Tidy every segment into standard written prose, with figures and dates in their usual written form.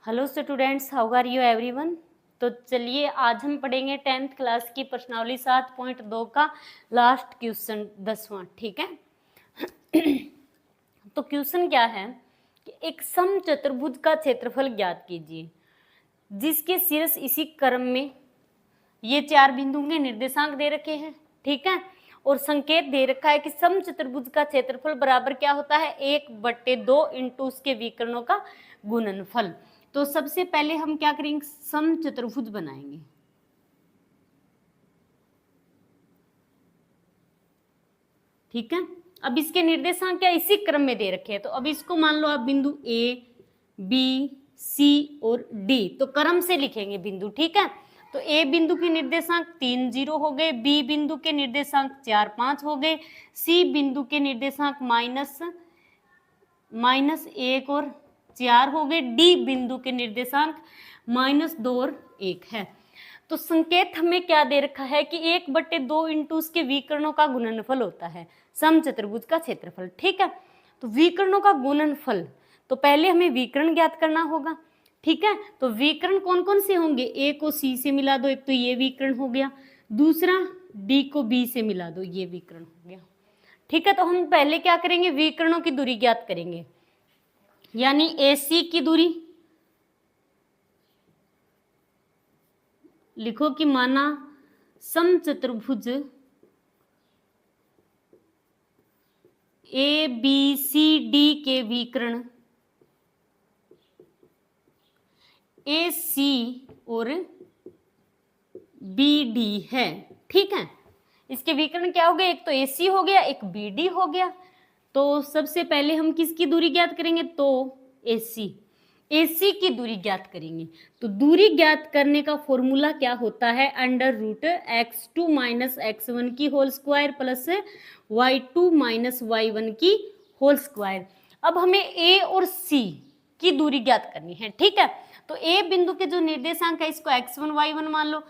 Hello students, how are you everyone. तो चलिए आज हम पढ़ेंगे 10th क्लास की प्रश्नावली 7.2 का लास्ट क्वेश्चन 10वां। ठीक है। तो क्वेश्चन क्या है कि एक समचतुर्भुज का क्षेत्रफल ज्ञात कीजिए जिसके शीर्ष इसी क्रम में ये चार बिंदुओं के निर्देशांक दे रखे हैं। ठीक है। और संकेत दे रखा है कि समचतुर्भुज का क्षेत्रफल बराबर क्या होता है 1/2 इंटू उसके विकर्णों का गुणनफल। तो सबसे पहले हम क्या करेंगे, समचतुर्भुज बनाएंगे। ठीक है। अब इसके निर्देशांक क्या इसी क्रम में दे रखे हैं, तो अब इसको मान लो आप बिंदु A, B, C और D, तो क्रम से लिखेंगे बिंदु। ठीक है। तो A बिंदु के निर्देशांक 3, 0 हो गए, B बिंदु के निर्देशांक 4, 5 हो गए, C बिंदु के निर्देशांक -1 और 4 हो गए, D बिंदु के निर्देशांक -2 और 1 है। तो संकेत हमें क्या दे रखा है कि 1/2 इंटू उसके विकर्णों का गुणनफल होता है समचतुर्भुज का क्षेत्रफल। ठीक है। तो विकर्णों का गुणनफल, तो पहले हमें विकर्ण ज्ञात करना होगा। ठीक है। तो विकर्ण कौन कौन से होंगे, ए को सी से मिला दो, एक तो ये विकर्ण हो गया, दूसरा डी को बी से मिला दो, ये विकर्ण हो गया। ठीक है। तो हम पहले क्या करेंगे, विकर्णों की दूरी ज्ञात करेंगे, यानी AC की दूरी लिखो कि माना समचतुर्भुज ABCD के विकर्ण AC और BD है। ठीक है। इसके विकर्ण क्या हो गए, एक तो AC हो गया, एक BD हो गया। तो सबसे पहले हम किसकी दूरी ज्ञात करेंगे, तो AC की दूरी ज्ञात करेंगे। तो दूरी ज्ञात करने का फॉर्मूला क्या होता है, √x2 - x1 की whole square plus y2 - y1 की होल स्क्वायर। अब हमें A और C की दूरी ज्ञात करनी है। ठीक है। तो A बिंदु के जो निर्देशांक है इसको x1 y1 मान लो,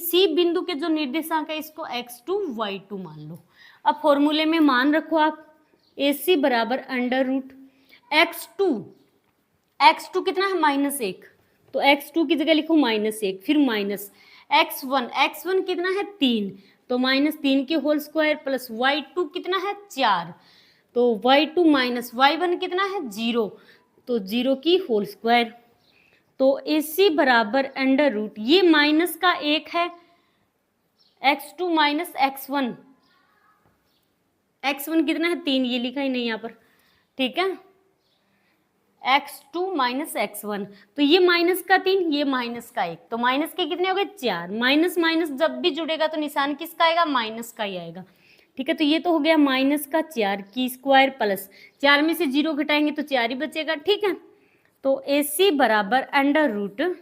C बिंदु के जो निर्देशांक है इसको x2 y2 मान लो। अब फॉर्मूले में मान रखो आप AC बराबर x2 कितना है -1, तो x2 की जगह लिखो -1, फिर माइनस x1 कितना है 3, तो -3 के होल स्क्वायर प्लस y2 कितना है 4, तो y2 - y1 कितना है 0, तो 0 की होल स्क्वायर। तो AC बराबर √ ये माइनस का 1 है, x2 - x1 कितना है 3, ये लिखा ही नहीं यहाँ पर। ठीक है। x2 - x1, तो ये माइनस का 3, ये माइनस का 1, तो माइनस के कितने हो गए 4। माइनस माइनस जब भी जुड़ेगा तो निशान किसका आएगा, माइनस का ही आएगा। ठीक है। तो ये तो हो गया -4 की स्क्वायर प्लस 4 में से 0 घटाएंगे तो 4 ही बचेगा। ठीक है। तो AC बराबर √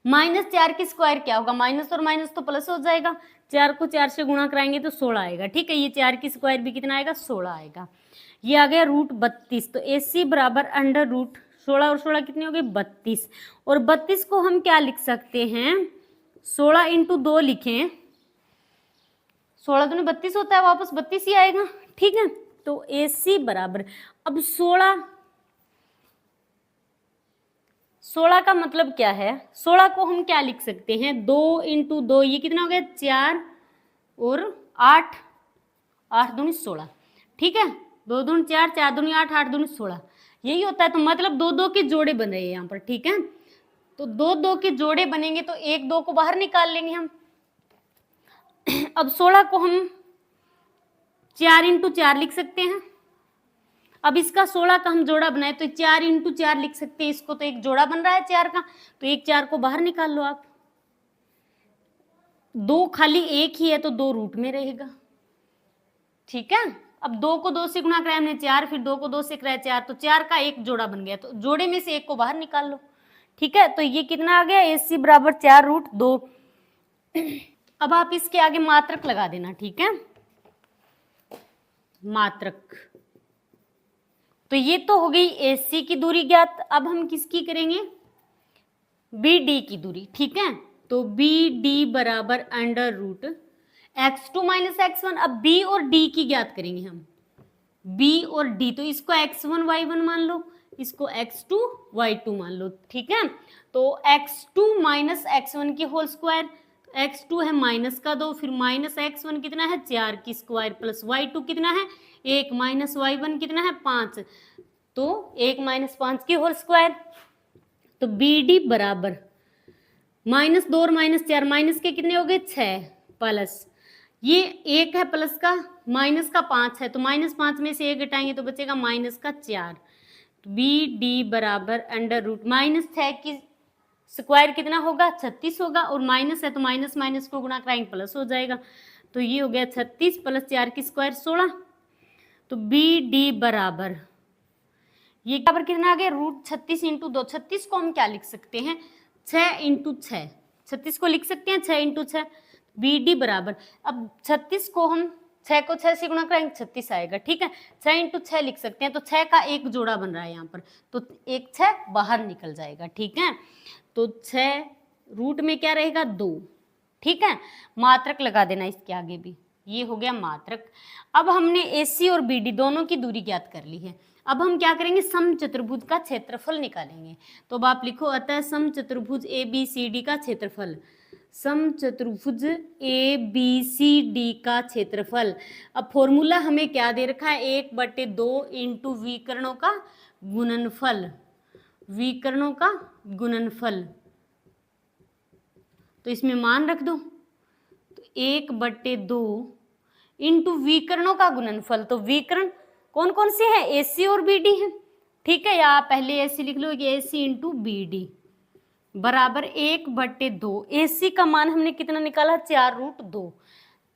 -4 की स्क्वायर क्या होगा, माइनस और माइनस तो प्लस हो जाएगा, 4 को 4 से गुणा कराएंगे तो 16 आएगा। ठीक है। ये 4 की स्क्वायर भी कितना आएगा, 16 आएगा। ये आ गया √32, तो AC बराबर √ 16 और 16 कितने हो गए 32, और 32 को हम क्या लिख सकते हैं, 16 × 2 लिखें, 16 दूनी 32 होता है, वापस 32 ही आएगा। ठीक है। तो AC बराबर, अब 16 का मतलब क्या है, 16 को हम क्या लिख सकते हैं, 2 × 2, ये कितना हो गया 4 और 8, 8 दूनी 16। ठीक है। 2 दूनी 4, 4 दूनी 8, 8 दूनी 16, यही होता है। तो मतलब 2 2 के जोड़े बन रहे हैं यहाँ पर। ठीक है। तो 2 2 के जोड़े बनेंगे तो 1 2 को बाहर निकाल लेंगे हम। अब 16 को हम 4 × 4 लिख सकते हैं। अब इसका 16 का हम जोड़ा बनाए तो 4 × 4 लिख सकते हैं इसको, तो एक जोड़ा बन रहा है 4 का, तो 1 4 को बाहर निकाल लो आप। 2 खाली 1 ही है तो 2 रूट में रहेगा। ठीक है। अब 2 को 2 से गुणा कराया हमने 4, फिर 2 को 2 से कराया 4, तो 4 का एक जोड़ा बन गया, तो जोड़े में से 1 को बाहर निकाल लो। ठीक है। तो ये कितना आ गया, AC बराबर 4√2। अब आप इसके आगे मात्रक लगा देना। ठीक है। मात्रक, तो ये तो हो गई AC की दूरी ज्ञात। अब हम किसकी करेंगे, BD की दूरी। ठीक है। तो BD बराबर √ x2 - x1। अब B और D की ज्ञात करेंगे हम, B और D, तो इसको x1 y1 मान लो, इसको x2 y2 मान लो, ठीक है। तो x2 माइनस x1 की होल स्क्वायर, x2 है माइनस का 2, फिर माइनस x1 कितना है 4 की स्क्वायर, प्लस y2 कितना है 1, माइनस y1 कितना है 5, तो 1 माइनस 5 की होल स्क्वायर। तो बी डी बराबर माइनस 2 और माइनस 4 माइनस के कितने हो गए 6, प्लस ये 1 है प्लस का, माइनस का 5 है, तो माइनस 5 में से 1 घटाएंगे तो बचेगा माइनस का 4। तो बी डी बराबर अंडर रूट माइनस 6 की स्क्वायर कितना होगा 36 होगा, और माइनस है तो माइनस माइनस को गुणा कराएंगे प्लस हो जाएगा, तो ये हो गया 36 प्लस 4 की स्क्वायर 16। तो बी डी बराबर ये बराबर कितना आ गया रूट 36 इंटू 2, 36 को हम क्या लिख सकते हैं 6 इंटू 6, 36 को लिख सकते हैं 6 इंटू 6। बी डी बराबर, अब 36 को हम 6 को 6 से गुणा करेंगे 36 आएगा, ठीक है। 6 इंटू 6 लिख सकते हैं, तो 6 का एक जोड़ा बन रहा है यहाँ पर, तो एक 6 बाहर निकल जाएगा, ठीक है। तो 6 रूट में क्या रहेगा 2, ठीक है। मात्रक लगा देना इसके आगे भी, ये हो गया मात्रक। अब हमने AC और BD दोनों की दूरी ज्ञात कर ली है। अब हम क्या करेंगे समचतुर्भुज का क्षेत्रफल निकालेंगे। तो अब आप लिखो अतः समचतुर्भुज ABCD का क्षेत्रफल, समचतुर्भुज ABCD का क्षेत्रफल। अब फॉर्मूला हमें क्या दे रखा है 1/2 इंटू विकर्णों का गुणनफल, विकर्णों का गुणनफल, तो इसमें मान रख दो, तो 1/2 इंटू विकर्णों का गुणनफल। तो विकर्ण कौन कौन से हैं AC और BD है, ठीक है। या आप पहले AC लिख लो, ये AC इंटू BD बराबर 1/2। AC का मान हमने कितना निकाला 4√2,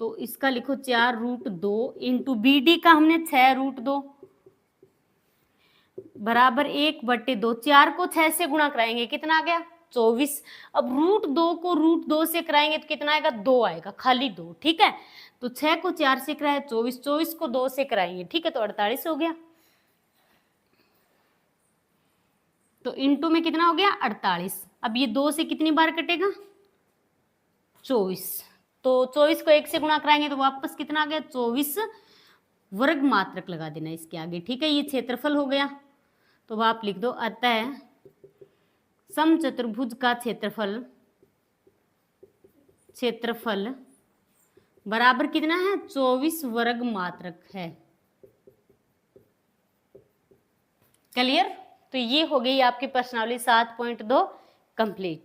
तो इसका लिखो 4√2 इंटू BD का हमने 6√2 बराबर 1/2। 4 को 6 से गुणा कराएंगे कितना आ गया 24। अब √2 को √2 से कराएंगे तो कितना आएगा 2 आएगा, खाली 2, ठीक है। तो 6 को 4 से कराए 24, 24 को 2 से कराएंगे, ठीक है, तो 48 हो गया। तो इंटू में कितना हो गया 48। अब ये 2 से कितनी बार कटेगा 24, तो 24 को 1 से गुणा कराएंगे तो वापस कितना आ गया 24 वर्ग मात्रक लगा देना इसके आगे, ठीक है। ये क्षेत्रफल हो गया, तो आप लिख दो अतः समचतुर्भुज का क्षेत्रफल, क्षेत्रफल बराबर कितना है 24 वर्ग मात्रक है। क्लियर। तो ये हो गई आपकी प्रश्नावली 7.2 कंप्लीट।